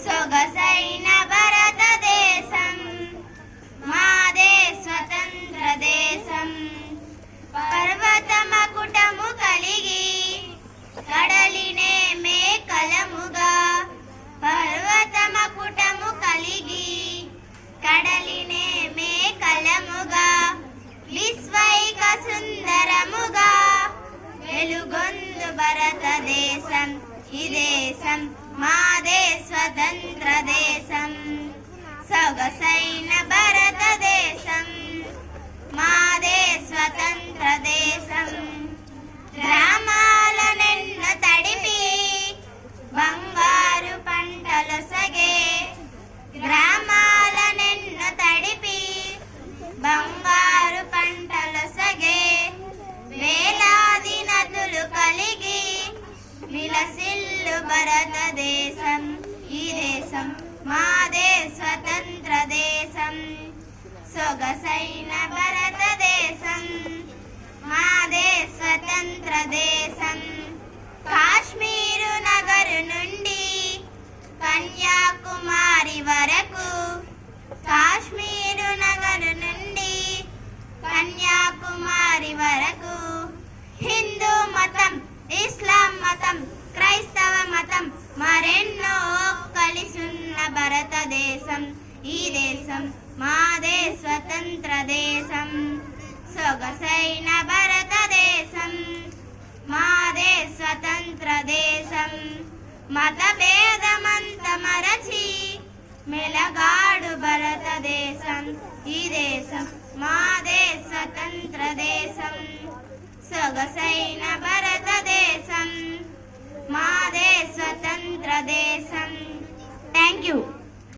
సొగసైన భారతదేశం మాదే స్వతంత్ర దేశం. పర్వత మకుటము కలిగి కడలినే మేకలముగా, పర్వత మకుటము కలిగి కడలినే మేకలముగా, విశ్వైక సుందరముగా వెలుగొందు భారతదేశం. ఈ దేశం మాదే స్వతంత్ర దేశం. సొగసైన భారతదేశం మాదే స్వతంత్ర దేశం. గ్రామాలనెన్నో తడిపి బంగారు పంటలొసగే, గ్రామాలనెన్నో తడిపి బంగారు పంటలొసగే, వేలాది నదులు కలిగి విలసిల్లు భారతదేశం. ఈ దేశం మాదే స్వతంత్ర దేశం. సొగసైన భారతదేశం మాదే స్వతంత్ర దేశం. కాశ్మీరు నగరు నుండి కన్యాకుమారి వరకు, కాశ్మీరు నగరు నుండి కన్యాకుమారి వరకు హిందూ మతం, ఇస్లాం మతం, క్రైస్తవ మతం మరెన్నో కలిసున్న భారతదేశం. ఈ దేశం మాదే స్వతంత్ర దేశం. సొగసైన భారతదేశం మాదే స్వతంత్ర దేశం. మత భేదమంత మరచి మెలగాడు భారతదేశం. ఈ దేశం మాదే స్వతంత్ర దేశం. సొగసైన భారతదేశం మాదే స్వతంత్ర